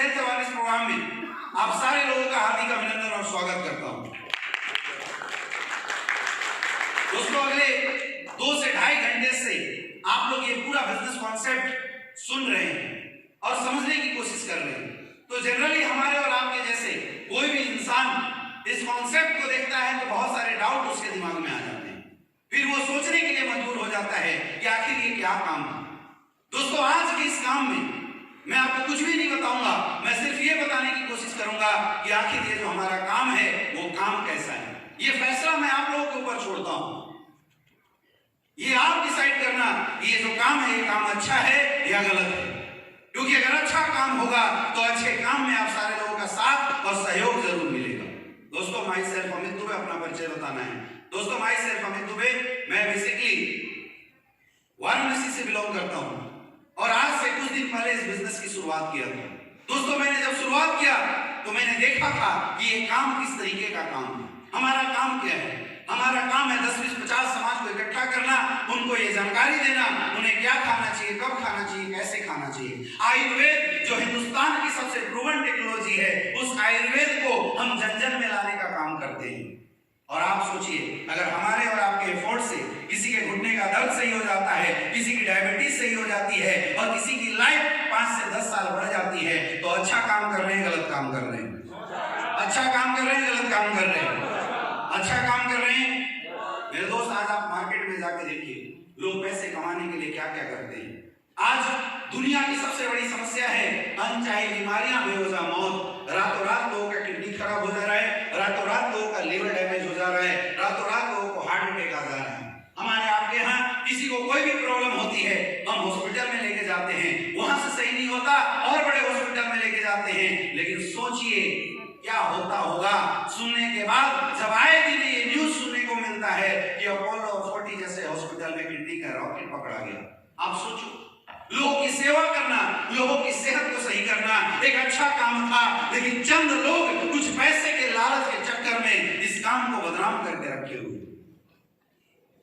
Health awareness programme में आप सारे लोगों का हार्दिक अभिनंदन और स्वागत करता हूं। दोस्तों, अगले 2 से 2.5 घंटे से आप लोग ये पूरा बिजनेस कॉन्सेप्ट सुन रहे हैं और समझने की कोशिश कर रहे हैं। तो जनरली हमारे और आपके जैसे कोई भी इंसान इस कॉन्सेप्ट को देखता है तो बहुत सारे डाउट उसके दिमाग में आ जाते हैं, फिर वो सोचने के लिए मजबूर हो जाता है कि आखिर ये क्या काम है। दोस्तों, आज के इस काम में मैं आपको कुछ भी नहीं बताऊंगा, मैं सिर्फ ये बताने की कोशिश करूंगा कि आखिर ये जो हमारा काम है वो काम कैसा है। ये फैसला मैं आप लोगों के ऊपर छोड़ता हूं, ये आप डिसाइड करना कि ये जो काम है ये काम अच्छा है या गलत है। क्योंकि अगर अच्छा काम होगा तो अच्छे काम में आप सारे लोगों का साथ और सहयोग जरूर मिलेगा। दोस्तों, माई सेल्फ अमित दुबे, अपना परिचय बताना है। दोस्तों, माई सेल्फ अमित दुबे, मैं बेसिकली वाराणसी से बिलोंग करता हूं और आज से कुछ दिन पहले इस बिजनेस की शुरुआत किया था। दोस्तों, मैंने जब शुरुआत किया तो मैंने देखा था कि ये काम किस तरीके का काम है। हमारा काम क्या है? हमारा काम है 10, 20, 50 समाज को इकट्ठा करना, उनको ये जानकारी देना, उन्हें क्या खाना चाहिए, कब खाना चाहिए, कैसे खाना चाहिए। आयुर्वेद जो हिंदुस्तान की सबसे प्रूवन टेक्नोलॉजी है, उस आयुर्वेद को हम जन जन में लाने का काम करते हैं। और आप सोचिए, अगर हमारे और आपके एफर्ट से किसी के घुटने का दर्द सही हो जाता है, किसी की डायबिटीज सही हो जाती है और किसी की लाइफ 5 से 10 साल बढ़ जाती है, तो अच्छा काम कर रहे हैं, गलत काम कर रहे हैं? अच्छा काम कर रहे हैं, गलत काम कर रहे हैं? अच्छा काम कर रहे हैं। मेरे दोस्त, आज आप मार्केट में जाके देखिए, लोग पैसे कमाने के लिए क्या क्या करते हैं। आज दुनिया की सबसे बड़ी समस्या है अनचाही बीमारियां, बेवजह मौत। रातों रात लोगों का किडनी खराब हो जा रहा है, रातों रात लोगों का लिवर डैमेज हो जा रहा है, रातों रात लोगों को हार्ट अटैक आ जा रहा है। हमारे आपके यहाँ किसी को कोई भी प्रॉब्लम होती है, हम हॉस्पिटल में लेके जाते हैं, वहां से सही नहीं होता और बड़े हॉस्पिटल में लेके जाते हैं। लेकिन सोचिए क्या होता होगा सुनने के बाद, जब आए दिन ये न्यूज सुनने को मिलता है कि अपोलो 40 जैसे हॉस्पिटल में किडनी का रॉकेट पकड़ा गया। आप सोचो, लोगों की सेवा करना, लोगों की सेहत को सही करना एक अच्छा काम था, लेकिन चंद लोग कुछ पैसे के लालच के चक्कर में इस काम को बदनाम करके रखे हुए।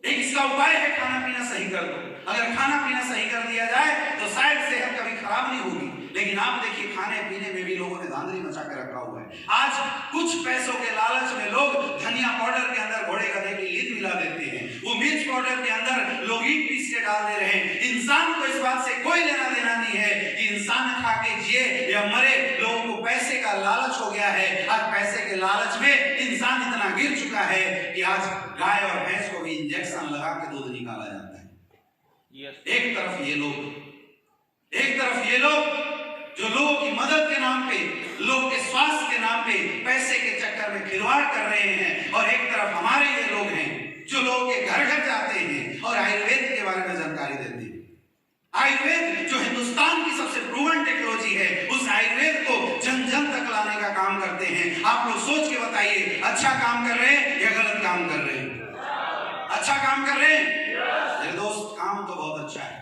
एक इसका उपाय है, खाना पीना सही कर दो। अगर खाना पीना सही कर दिया जाए तो शायद सेहत कभी खराब नहीं होगी। लेकिन आप देखिए, खाने पीने में भी लोगों ने धांधली मचा के रखा हुआ है। आज कुछ पैसों के लालच में लोग धनिया पाउडर के अंदर घोड़े गधे की लीद मिला देते हैं, वो मिर्च पाउडर के अंदर लोग ईट पीस के डाल दे रहे हैं। इंसान को इस बात से कोई लेना देना नहीं है कि इंसान खा के जिए या मरे, लोगों को पैसे का लालच हो गया है। आज पैसे के लालच में इंसान इतना गिर चुका है कि आज गाय और भैंस को भी इंजेक्शन लगा के दूध निकाला जाता है। एक तरफ ये लोग जो लोगों की मदद के नाम पे, लोगों के स्वास्थ्य के नाम पे पैसे के चक्कर में खिलवाड़ कर रहे हैं, और एक तरफ हमारे ये लोग हैं जो लोगों के घर घर जाते हैं और आयुर्वेद के बारे में जानकारी देते हैं। आयुर्वेद जो हिंदुस्तान की सबसे प्रूवन टेक्नोलॉजी है, उस आयुर्वेद को जन जन तक लाने का काम करते हैं। आप लोग सोच के बताइए, अच्छा काम कर रहे हैं या गलत काम कर रहे हैं? अच्छा काम कर रहे हैं मेरे दोस्त। काम तो बहुत अच्छा है,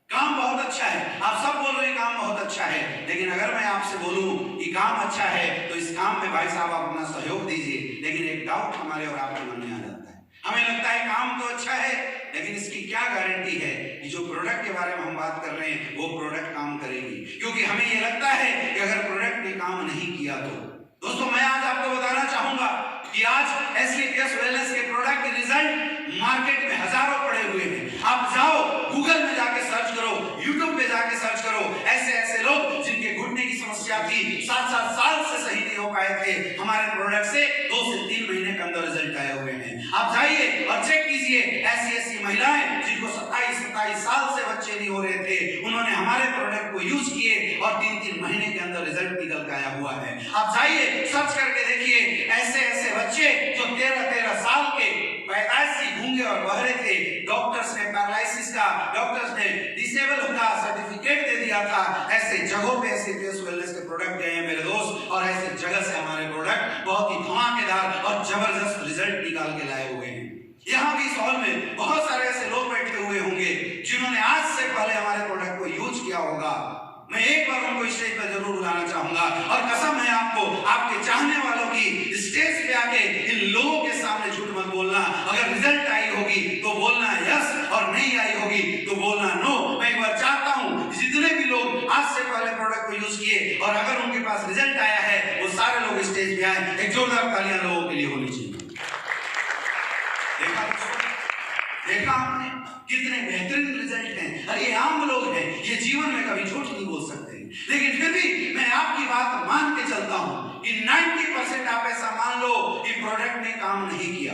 काम बहुत अच्छा है। आप सब बोल रहे हैं काम बहुत अच्छा है, लेकिन अगर मैं आपसे बोलूं कि काम अच्छा है तो इस काम में भाई साहब आप अपना सहयोग दीजिए। लेकिन एक डाउट हमारे और आपके मन में आ जाता है, हमें लगता है काम तो अच्छा है, लेकिन इसकी क्या गारंटी है कि जो प्रोडक्ट के बारे में हम बात कर रहे हैं वो प्रोडक्ट काम करेगी? क्योंकि हमें ये लगता है कि अगर प्रोडक्ट ने काम नहीं किया तो। दोस्तों, मैं आज आपको बताना चाहूंगा कि आज एसलीपीएस वेलनेस के प्रोडक्ट के रिजल्ट मार्केट में हजारों पड़े हुए हैं। आप जाओ गूगल में जाके सर्च करो, यूट्यूब पे जाके सर्च करो, ऐसे ऐसे लोग जिनके घुटने की समस्या थी, 7-7 साल से सही नहीं हो पाए थे, हमारे प्रोडक्ट से 2 से 3 महीने के अंदर रिजल्ट आए हुए हैं। आप जाइए और चेक कीजिए, ऐसी महिलाएं जिनको 27 साल से बच्चे नहीं हो रहे थे, उन्होंने हमारे प्रोडक्ट को यूज किए और 3-3 महीने के अंदर रिजल्ट निकल के आया हुआ है। आप जाइए सर्च करके देखिए, ऐसे बच्चे जो 13-13 साल के पैदाइशी गूंगे और बहरे थे, डॉक्टर्स ने पैरालिसिस का, डॉक्टर्स ने डिसेबल का सर्टिफिकेट दे दिया था। ऐसे जगहों पे एसलीपीएस वेलनेस के प्रोडक्ट गए हैं मेरे दोस्त, और ऐसे जगह से हमारे प्रोडक्ट बहुत ही धमाकेदार और जबरदस्त रिजल्ट निकाल के लाए हुए हैं। यहाँ भी इस हॉल में बहुत सारे ऐसे लोग बैठे हुए होंगे जिन्होंने आज से पहले हमारे प्रोडक्ट को यूज किया होगा। मैं एक बार उनको स्टेज पर जरूर बुलाना चाहूंगा, और कसम है आपको, आपके चाहने वालों की स्टेज पे आके इन लोगों के सामने झूठ मत बोलना। अगर रिजल्ट आई होगी तो बोलना यस, और नहीं आई होगी तो बोलना नो। मैं एक बार चाहता हूं जितने भी लोग आज से पहले प्रोडक्ट को यूज किए और अगर उनके पास देखा दोस्तों, देखा आपने कितने बेहतरीन रिजल्ट हैं। अरे ये आम लोग हैं, ये जीवन में कभी झूठ नहीं बोल सकते, लेकिन फिर भी मैं आपकी बात मान के चलता हूं कि 90% आप ऐसा मान लो कि प्रोडक्ट ने काम नहीं किया।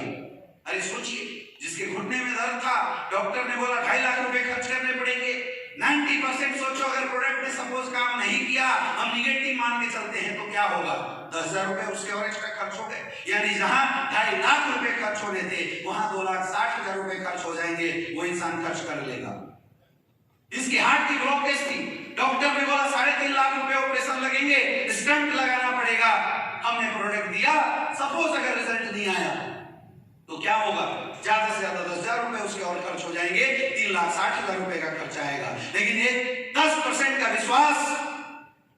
अरे सोचिए, जिसके घुटने में दर्द था, डॉक्टर ने बोला 2.5 लाख रुपए खर्च करने पड़ेंगे। 90% सोचो अगर प्रोडक्ट ने सपोज काम नहीं किया, हम निगेटिव मान के चलते हैं, तो क्या होगा? 10,000 रुपए उसके और एक्स्ट्रा खर्च हो गए। यानी जहां 2.5 लाख रुपए खर्च होने थे, वहां 2,60,000 रुपए खर्च हो जाएंगे। वो इंसान खर्च कर लेगा। इसकी हार्ट की ब्लॉकेज थी, डॉक्टर ने बोला 3.5 लाख रुपए ऑपरेशन लगेंगे, स्टंट लगाना पड़ेगा। हमने प्रोडक्ट दिया, सपोज अगर रिजल्ट नहीं आया तो क्या होगा? ज्यादा से ज्यादा 10,000 रुपए उसके और खर्च हो जाएंगे, 3,60,000 रुपए का खर्चा आएगा। लेकिन एक 10% का विश्वास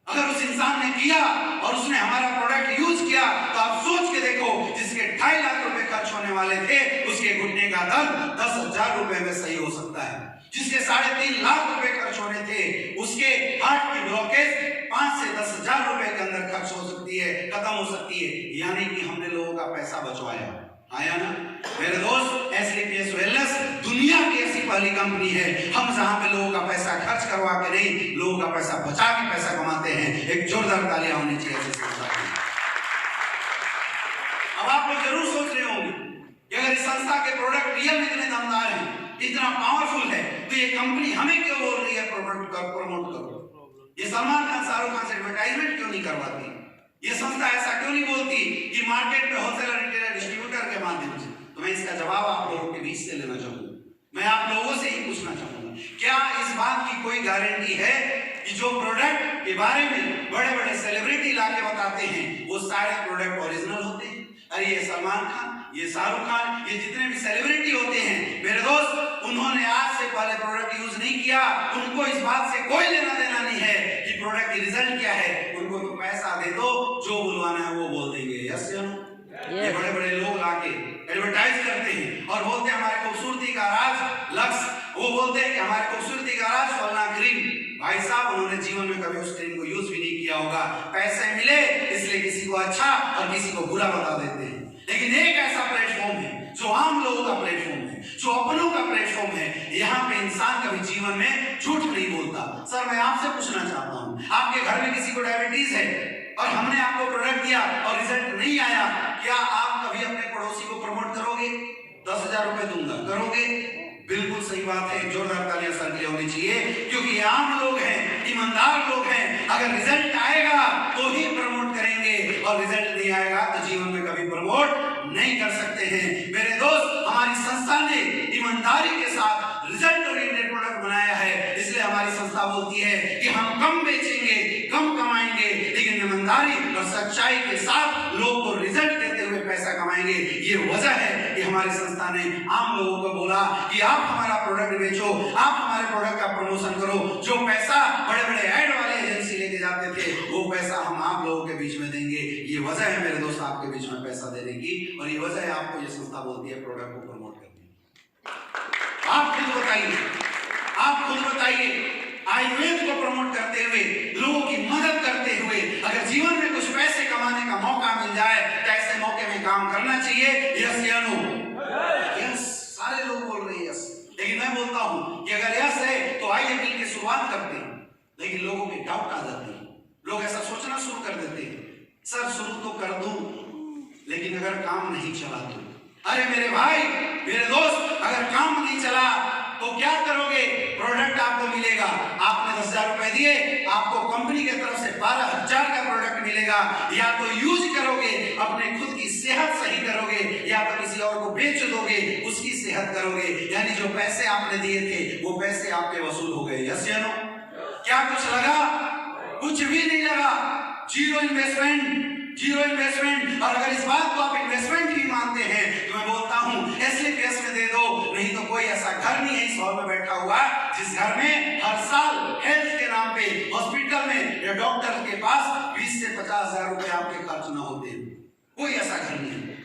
अगर उस इंसान ने किया और उसने हमारा प्रोडक्ट यूज किया, तो आप सोच के देखो, जिसके 2.5 लाख रुपए खर्च होने वाले थे, उसके घुटने का दर्द 10,000 रुपए में सही हो सकता है। जिसके 3.5 लाख रुपए खर्च होने थे, उसके हार्ट की ब्लॉकेज 5 से 10,000 रुपए के अंदर खर्च हो सकती है, खत्म हो सकती है। यानी कि हमने लोगों का पैसा बचवाया। आया ना मेरे दोस्त? एसलीपीएस वेलनेस दुनिया की ऐसी पहली कंपनी है, हम जहां पे लोगों का पैसा खर्च करवा के नहीं, लोगों का पैसा बचा के पैसा कमाते हैं। एक जोरदार तालियां होनी चाहिए ऐसे संस्था की। अब आप लोग जरूर सोच रहे होंगे कि अगर इस संस्था के प्रोडक्ट रियल में इतने दमदार हैं, इतना पावरफुल है, तो ये कंपनी हमें क्यों बोल रही है प्रोडक्ट का प्रमोट करो? ये सलमान खान, शाहरुख खान से एडवर्टाइजमेंट क्यों नहीं करवाती? ये संस्था ऐसा क्यों नहीं बोलती कि मार्केट में होलसेलर, रिटेलर, डिस्ट्रीब्यूटर के माध्यम से? तो मैं इसका जवाब आप लोगों के बीच से लेना चाहूंगा। मैं आप लोगों से ही पूछना चाहूंगा, क्या इस बात की कोई गारंटी है कि जो प्रोडक्ट के बारे में बड़े बड़े सेलिब्रिटी लाके बताते हैं, वो सारे प्रोडक्ट ओरिजिनल होते हैं? अरे ये सलमान खान, ये शाहरुख खान, ये जितने भी सेलिब्रिटी होते हैं मेरे दोस्त, उन्होंने आज से पहले प्रोडक्ट यूज नहीं किया। उनको इस बात से कोई लेना देना नहीं है कि प्रोडक्ट की रिजल्ट क्या है। उनको तो पैसा दे दो, जो बुलवाना है वो बोल देंगे। यस या नो? ये बड़े बड़े लोग लाके एडवर्टाइज करते हैं और बोलते हैं हमारे खूबसूरती का राज लक्स। वो बोलते हैं कि हमारे खूबसूरती का राज फलना क्रीम। भाई साहब, उन्होंने जीवन में कभी उस क्रीम को यूज भी नहीं किया होगा। पैसे मिले इसलिए किसी को अच्छा और किसी को बुरा बता देते हैं। लेकिन एक ऐसा प्लेटफॉर्म है जो आम लोगों का प्लेटफॉर्म है, जो अपनों का प्लेटफॉर्म है। यहाँ पे इंसान कभी जीवन में झूठ नहीं बोलता। सर, मैं आपसे पूछना चाहता हूँ, आपके घर में किसी को डायबिटीज है और हमने आपको प्रोडक्ट दिया और रिजल्ट नहीं आया, क्या आप कभी अपने पड़ोसी को प्रमोट करोगे? 10,000 रुपए दूंगा, करोगे? बिल्कुल सही बात है। जोरदार तालियां सर के लिए होनी चाहिए, क्योंकि ये आम लोग हैं, ईमानदार लोग हैं। अगर रिजल्ट आएगा तो ही प्रमोट करेंगे और रिजल्ट नहीं आएगा तो जीवन में कभी प्रमोट नहीं कर सकते हैं। मेरे दोस्त, हमारी संस्था ने ईमानदारी के साथ रिजल्ट ओरिएंटेड प्रोडक्ट बनाया है, इसलिए हमारी संस्था बोलती है कि हम कम बेचेंगे, कम कमाएंगे, लेकिन ईमानदारी और सच्चाई के साथ लोगों को रिजल्ट देते हुए पैसा कमाएंगे। ये वजह है कि हमारी संस्था ने आम लोगों को बोला कि आप हमारा प्रोडक्ट बेचो, आप हमारे प्रोडक्ट का प्रमोशन करो। जो पैसा बड़े बड़े ऐड वाले एजेंसी लेके जाते थे, वो पैसा हम आप लोगों के बीच में देंगे। ये वजह है मेरे दोस्त आपके बीच में पैसा देने की, और ये वजह है आपको ये संस्था बोलती है प्रोडक्ट को प्रमोट करने की। आप खुद बताइए, आप खुद बताइए, आयुर्वेद को प्रमोट करते हुए, लोगों की मदद करते हुए, अगर जीवन में कुछ पैसे कमाने का मौका मिल जाए तो ऐसे मौके में काम करना चाहिए। यस या नो? यस। सारे लोग बोल रहे हैं यस, लेकिन मैं बोलता हूं कि अगर यस है तो आइए मिलकर शुरुआत करते हैं। लेकिन लोगों में डाउट आ जाते हैं, लोग ऐसा सोचना शुरू कर देते हैं, सर शुरू तो कर दूं, लेकिन अगर काम नहीं चला तो? अरे मेरे भाई, मेरे दोस्त, अगर काम नहीं चला तो क्या करोगे? प्रोडक्ट आपको मिलेगा, आपने 10,000 रुपए दिए, आपको कंपनी की तरफ से 12,000 का प्रोडक्ट मिलेगा। या तो यूज करोगे, अपने खुद की सेहत सही करोगे, या तो किसी और को बेच दोगे, उसकी सेहत करोगे। यानी जो पैसे आपने दिए थे वो पैसे आपके वसूल हो गए। यस या नो? क्या कुछ लगा? कुछ भी नहीं लगा। Zero investment, zero investment. और अगर इस बात को आप इन्वेस्टमेंट ही मानते हैं तो मैं बोलता हूं एसलीपीएस में दे दो। नहीं तो कोई ऐसा घर नहीं है इस हॉल में बैठा हुआ जिस घर में हर साल हेल्थ के नाम पे हॉस्पिटल में या डॉक्टर के पास 20 से 50,000 रुपए आपके खर्च ना होते। कोई ऐसा घर नहीं है।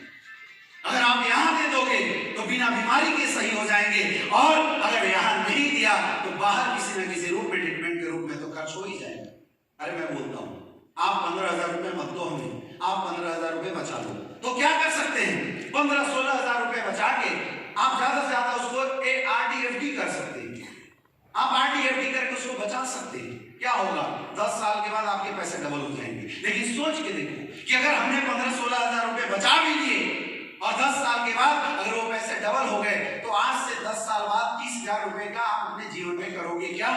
अगर आप यहां दे दोगे तो बिना बीमारी के सही हो जाएंगे, और अगर यहां नहीं दिया तो बाहर किसी न किसी रूप में, ट्रीटमेंट के रूप में तो खर्च हो ही जाएगा। अरे मैं बोलता हूं, आप 15,000 रुपए मत दो हमें, आप 15,000 रुपए बचा लो। तो क्या कर सकते हैं? 15-16,000 रुपए बचा के बच सकते हैं। क्या होगा, 10 साल के बाद आपके पैसे डबल हो जाएंगे। लेकिन सोच के देखो कि अगर हमने 15-16 हजार रुपए बचा भी लिए और 10 साल के बाद अगर वो पैसे डबल हो गए, तो आज से 10 साल बाद 30,000 रुपए का आप अपने जीवन में करोगे क्या?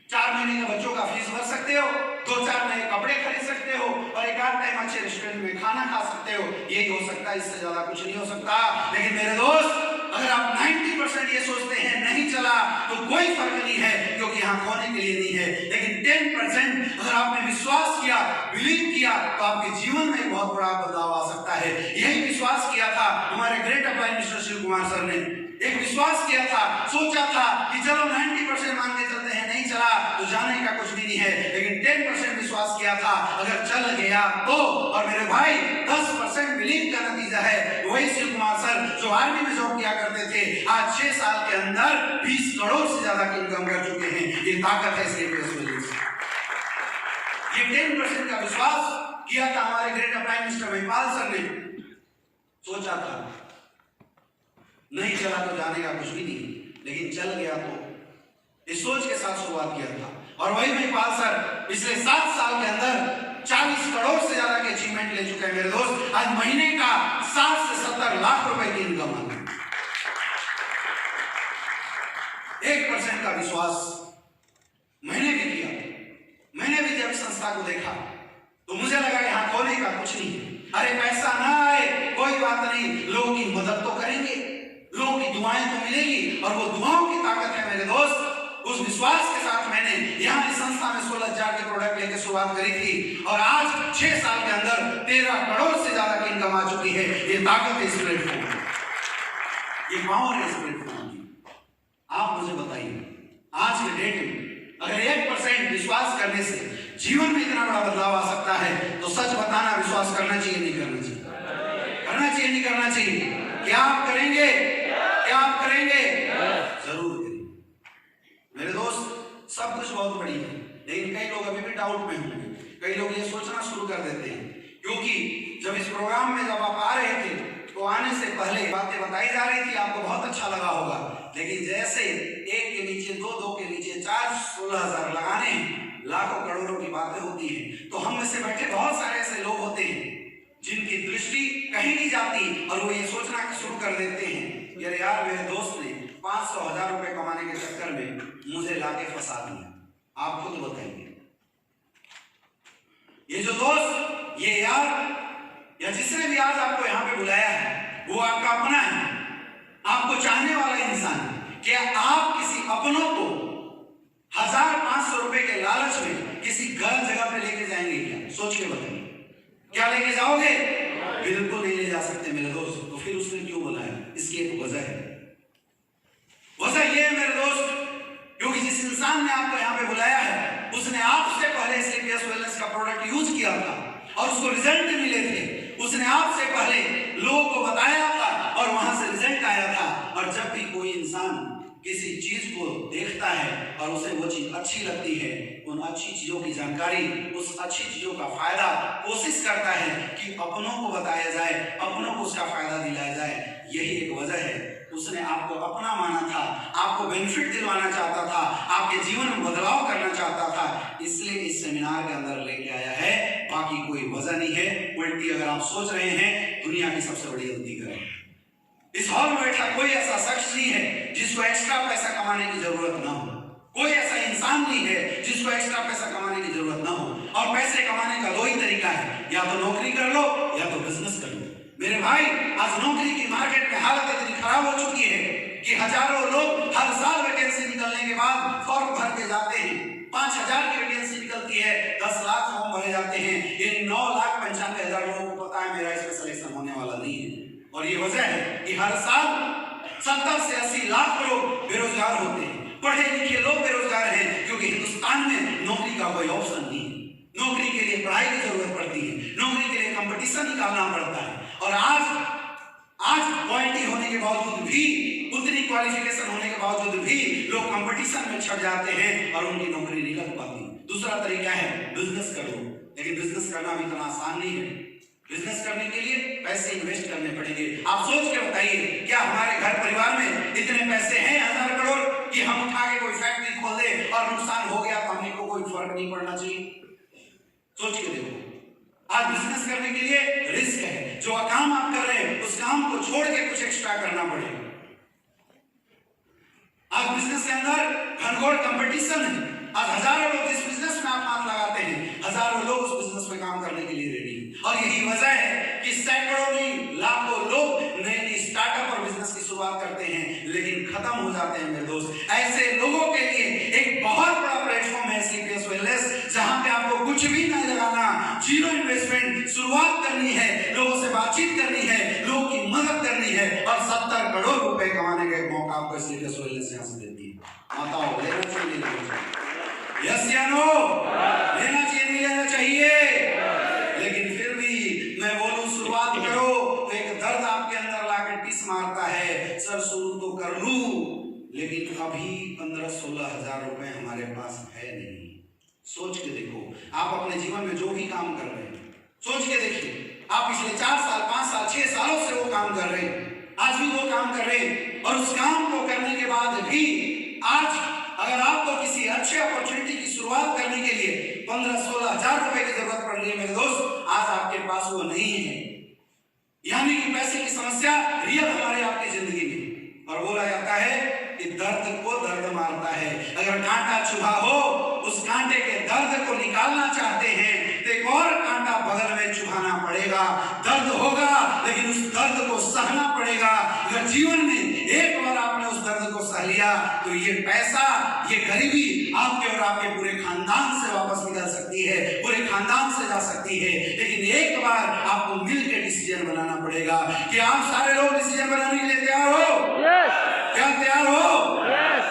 4 महीने का बच्चों का फीस भर सकते हो, 2-4 नए कपड़े खरीद सकते हो और एक आध टाइम अच्छे रेस्टोरेंट में खाना खा सकते हो। यही हो सकता है, इससे ज्यादा कुछ नहीं हो सकता। लेकिन मेरे दोस्त, अगर आप 90% ये सोचते हैं नहीं चला तो कोई फर्क नहीं है, क्योंकि यहाँ खोने के लिए नहीं है। लेकिन 10% अगर आपने विश्वास किया, बिलीव किया, तो आपके जीवन में एक बहुत बड़ा बदलाव आ सकता है। यही विश्वास किया था हमारे great prime minister Shiv Kumar sir ने। एक विश्वास किया था, सोचा था कि चलो 90% मान के चलते हैं, नहीं चला तो जाने का कुछ भी नहीं है। लेकिन 10% विश्वास किया था, अगर चल गया तो। और मेरे भाई, 10% बिलीव का नतीजा है। वही शिव कुमार सर जो आर्मी में जॉब किया करते थे, आज 6 साल के अंदर 20 करोड़ से ज्यादा की इनकम कर चुके हैं। ये ताकत है इसके वजह से। ये 10% का विश्वास किया था हमारे great prime minister Mahipal sir ने। सोचा था नहीं चला तो जाने का कुछ भी नहीं, लेकिन चल गया तो। इस सोच के साथ शुरुआत किया था। और वही महिपाल सर पिछले 7 साल के अंदर 40 करोड़ से ज्यादा के अचीवमेंट ले चुके हैं मेरे दोस्त। आज महीने का 60 से 70 लाख रुपए की इनकम आती है। 1% का विश्वास मैंने भी किया। मैंने भी जब संस्था को देखा तो मुझे लगा यहाँ खोने का कुछ नहीं है। अरे पैसा ना आए कोई बात नहीं, लोगों की मदद तो करेंगे, लोगों की दुआएं तो मिलेगी, और वो दुआओं की ताकत है मेरे दोस्त। उस विश्वास के साथ मैंने यहाँ इस संस्था में 16,000 के प्रोडक्ट लेकर शुरुआत करी थी, और आज 6 साल के अंदर 13 करोड़ से ज्यादा की इनकम आ चुकी है। ये ताकत है इस प्लेटफॉर्म की, ये पावर है इस प्लेटफॉर्म की। आप मुझे बताइए, आज के डेट में अगर 1% विश्वास करने से जीवन में इतना बड़ा बदलाव आ सकता है, तो सच बताना, विश्वास करना चाहिए नहीं करना चाहिए? करना चाहिए नहीं करना चाहिए? क्या आप करेंगे? क्या आप करेंगे? जरूर करेंगे मेरे दोस्त। सब कुछ बहुत बड़ी है, लेकिन कई लोग अभी भी डाउट में होंगे। कई लोग ये सोचना शुरू कर देते हैं, क्योंकि जब इस प्रोग्राम में जब आप आ रहे थे तो आने से पहले बातें बताई जा रही थी, आपको बहुत अच्छा लगा होगा। लेकिन जैसे 1 के नीचे 2, 2 के नीचे 4, 16,000 लगाने, लाखों करोड़ों की बातें होती हैं, तो हम में से बैठे बहुत सारे ऐसे लोग होते हैं जिनकी दृष्टि कहीं नहीं जाती, और वो ये सोचना शुरू कर देते हैं, यार यार मेरे दोस्त ने 500-1000 रुपए कमाने के चक्कर में मुझे लाके फंसा दिया। आप खुद बताइए, ये जो दोस्त, ये यार, या जिसने भी आज आपको यहाँ पे बुलाया है, वो आपका अपना है, आपको चाहने वाला इंसान है। क्या आप किसी अपनों को 1000-500 रुपए के लालच में किसी गलत जगह पे लेके जाएंगे क्या? सोच के बताइए, क्या लेके जाओगे? बिल्कुल नहीं ले जा सकते मेरे दोस्त। तो फिर उसने क्यों बुलाया? इसकी एक वजह है। वजह यह है मेरे दोस्त, क्योंकि जिस इंसान ने आपको यहाँ पे बुलाया है, उसने आपसे पहले स्लीपियस वेलनेस का प्रोडक्ट यूज किया था और उसको रिजल्ट मिले थे। उसने आपसे पहले लोगों को बताया था और वहां से रिजल्ट आया था। और जब भी कोई इंसान किसी चीज को देखता है और उसे वो चीज अच्छी लगती है, उन अच्छी चीजों की जानकारी, उस अच्छी चीजों का फायदा कोशिश करता है कि अपनों को बताया जाए, अपनों को उसका फायदा दिलाया जाए। यही एक वजह है। उसने आपको अपना माना था, आपको बेनिफिट दिलवाना चाहता था, आपके जीवन में बदलाव करना चाहता था, इसलिए इस सेमिनार के अंदर लेके आया है। बाकी कोई वजह नहीं है। उल्टी अगर आप सोच रहे हैं दुनिया की सबसे बड़ी गलती करें, इस हॉल में बैठा कोई ऐसा शख्स नहीं है जिसको एक्स्ट्रा पैसा कमाने की जरूरत ना हो। कोई ऐसा इंसान नहीं है जिसको एक्स्ट्रा पैसा कमाने की जरूरत ना हो। और पैसे कमाने का 2 ही तरीका है, या तो नौकरी कर लो या तो बिजनेस कर लो। मेरे भाई, आज नौकरी की मार्केट में हालत इतनी खराब हो चुकी है कि हजारों लोग हर साल वैकेंसी निकलने के बाद फॉर्म भर के जाते हैं। 5000 की वैकेंसी निकलती है, 10 लाख फॉर्म भरे जाते हैं। ये 9,95,000 लोगों को पता है मेरा इसमें सिलेक्शन होने वाला नहीं है। और ये वजह है कि हर साल 70 से 80 लाख लोग बेरोजगार होते हैं। पढ़े लिखे लोग बेरोजगार हैं, क्योंकि हिंदुस्तान में नौकरी का कोई ऑप्शन नहीं है। नौकरी के लिए पढ़ाई की जरूरत पड़ती है, नौकरी के लिए कंपटीशन निकालना पड़ता है। और आज क्वालिटी होने के बावजूद भी, उतनी क्वालिफिकेशन होने के बावजूद भी लोग कंपटीशन में छट जाते हैं और उनकी नौकरी नहीं लग पाती। दूसरा तरीका है बिजनेस करो, लेकिन बिजनेस करना भी इतना आसान नहीं है। बिजनेस करने के लिए पैसे इन्वेस्ट करने पड़ेंगे। आप सोच के बताइए, क्या हमारे घर परिवार में इतने पैसे हैं 1000 करोड़ कि हम उठा के कोई फैक्ट्री खोल दे नहीं पड़ना चाहिए? सोच के देखो। आज बिजनेस करने के लिए रिस्क है। जो काम आप कर रहे हैं उस काम को छोड़ के कुछ एक्स्ट्रा करना पड़ेगा। आज बिजनेस के अंदर घनघोर कंपटीशन है। आज हजारों लोग जिस बिजनेस में आप हाथ लगाते हैं, हजारों लोग उस बिजनेस में काम करने के लिए रेडी हैं। और यही वजह है कि सैकड़ों नहीं लाखों लोग नए नए स्टार्टअप और बिजनेस की शुरुआत करते हैं लेकिन खत्म हो जाते हैं मेरे दोस्त। ऐसे लोगों के लिए एक बहुत बड़ा प्लेटफॉर्म है स्लीपियस वेलनेस, जहां पे आपको कुछ भी नहीं लगाना, जीरो इन्वेस्टमेंट, शुरुआत करनी है, लोगों से बातचीत करनी है, लोगों की मदद करनी है और 70 करोड़ रुपए कमाने का एक मौका आपको स्लीपियस वेलनेस यहां से देती है। माताओं, लेना चाहिए, लेना चाहिए, यस या नो? लेना चाहिए, नहीं लेना चाहिए? लेकिन फिर भी मैं बोलूं शुरुआत करो तो एक दर्द आपके अंदर लाके टिस मारता है, सर शुरू तो कर लूं लेकिन अभी 15-16 हजार रुपए हमारे पास है नहीं। सोच के देखो, आप अपने जीवन में जो भी काम कर रहे हैं सोच के देखिए। आप पिछले 4 साल, 5 साल, 6 सालों से वो काम कर रहे हैं, आज भी वो काम कर रहे हैं और उस काम को करने के बाद भी आज अगर आपको किसी अच्छे अपॉर्चुनिटी की शुरुआत करने के लिए 15-16 हजार रुपए की जरूरत पड़ रही है मेरे दोस्त, आज आपके पास वो नहीं है। यानी कि पैसे की समस्या रियल हमारे आपकी जिंदगी में। और बोला जाता है कि दर्द को दर्द मारता है। अगर कांटा चुभा हो, उस कांटे के दर्द को निकालना चाहते हैं तो एक और कांटा बगल में चुभाना पड़ेगा। दर्द होगा लेकिन उस दर्द को सहना पड़ेगा। अगर जीवन में एक बार आपने उस दर्द को सह लिया तो ये पैसा, ये गरीबी आपके और आपके पूरे खानदान से वापस निकल सकती है, पूरे खानदान से जा सकती है। लेकिन एक बार आपको मिलकर डिसीजन बनाना पड़ेगा। कि आप सारे लोग डिसीजन बनाने के लिए तैयार हो? क्या तैयार हो?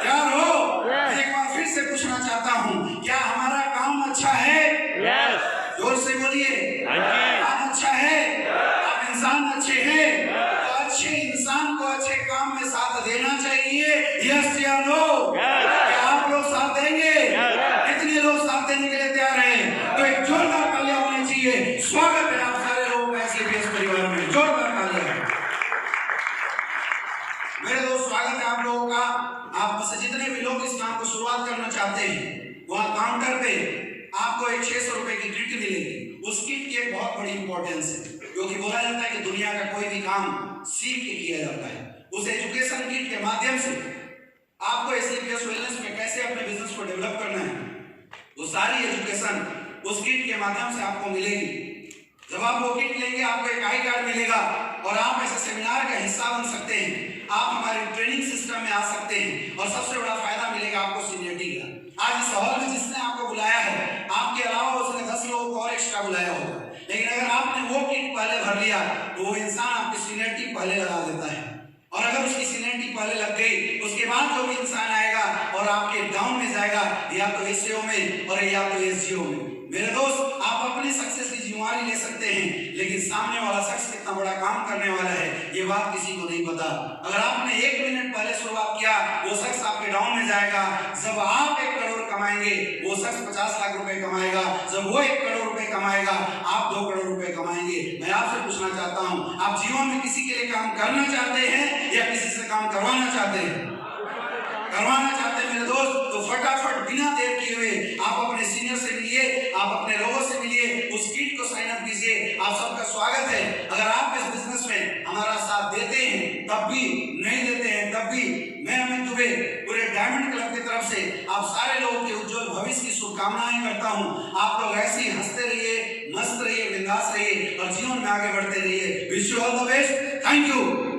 तैयार हो? एक बार फिर से पूछना चाहता हूँ, क्या हमारा काम अच्छा है? जोर से बोलिए, काम अच्छा है? आप इंसान अच्छे हैं तो अच्छे इंसान को अच्छे काम में साथ देना चाहिए, यस या नो? क्या आप लोग साथ देंगे? कितने लोग साथ देने के लिए तैयार हैं? तो एक जोरदार तालियां होनी चाहिए। स्वागत है आप सारे लोगों का स्लीपियस परिवार में, जोरदार तालियां। मेरे दोस्त, स्वागत है आप लोगों का। आप में से जितने भी लोग इस काम को शुरुआत करना चाहते हैं, वहां काउंटर पे आपको एक 600 रुपए की किट मिलेगी। उस किट की एक बहुत बड़ी इंपॉर्टेंस है, क्योंकि बोला जाता है कि दुनिया का कोई भी काम सीख के किया जाता है। उस एजुकेशन किट के माध्यम से आपको स्लीपियस वेलनेस में कैसे अपने बिजनेस को डेवलप करना है, वो सारी एजुकेशन उस किट के माध्यम से आपको मिलेगी। जब आप वो किट लेंगे आपको एक आई कार्ड मिलेगा और आप ऐसे सेमिनार का हिस्सा बन सकते हैं। आप हमारे ट्रेनिंग सिस्टम में आ सकते हैं और सबसे बड़ा फायदा मिलेगा आपको सीनियरिटी का। आज इस हॉल में जिसने आपको बुलाया है, आपके अलावा उसने 10 लोगों को और एक्स्ट्रा बुलाया होगा, लेकिन अगर आपने वो किट पहले भर लिया तो वो इंसान आपकी सीनियरिटी पहले लगा देता है। और अगर उसकी सीनियरिटी पहले लग गई, उसके बाद जो भी इंसान आएगा और आपके डाउन में जाएगा, या तो एसईओ में और या तो एसजीओ में। मेरे दोस्त, आप अपने सक्सेस की जिम्मेदारी ले सकते हैं, लेकिन सामने वाला शख्स कितना बड़ा काम करने वाला है ये बात किसी को नहीं पता। अगर आपने 1 मिनट पहले शुरुआत किया, वो शख्स आपके डाउन में जाएगा। जब आप 1 करोड़ कमाएंगे, वो शख्स 50 लाख रुपए कमाएगा। जब वो 1 करोड़ रुपए कमाएगा, आप 2 करोड़ रुपए कमाएंगे। मैं आपसे पूछना चाहता हूँ, आप जीवन में किसी के लिए काम करना चाहते हैं या किसी से काम करवाना चाहते हैं? करवाना चाहते हैं मेरे दोस्त, तो फटाफट बिना देर किए हुए आप अपने सीनियर से मिलिए, आप अपने लोगों से मिलिए, उस किट को साइन अप कीजिए। आप सबका स्वागत है। अगर आप इस बिजनेस में हमारा साथ देते हैं तब भी, नहीं देते हैं तब भी, मैं अमित दुबे पूरे डायमंड क्लब की तरफ से आप सारे लोगों के उज्जवल भविष्य की शुभकामनाएं करता हूं। आप लोग ऐसे ही हंसते रहिए, मस्त रहिए, बिंदास रहिए और जीवन में आगे बढ़ते रहिए। Wish you all the best. Thank you.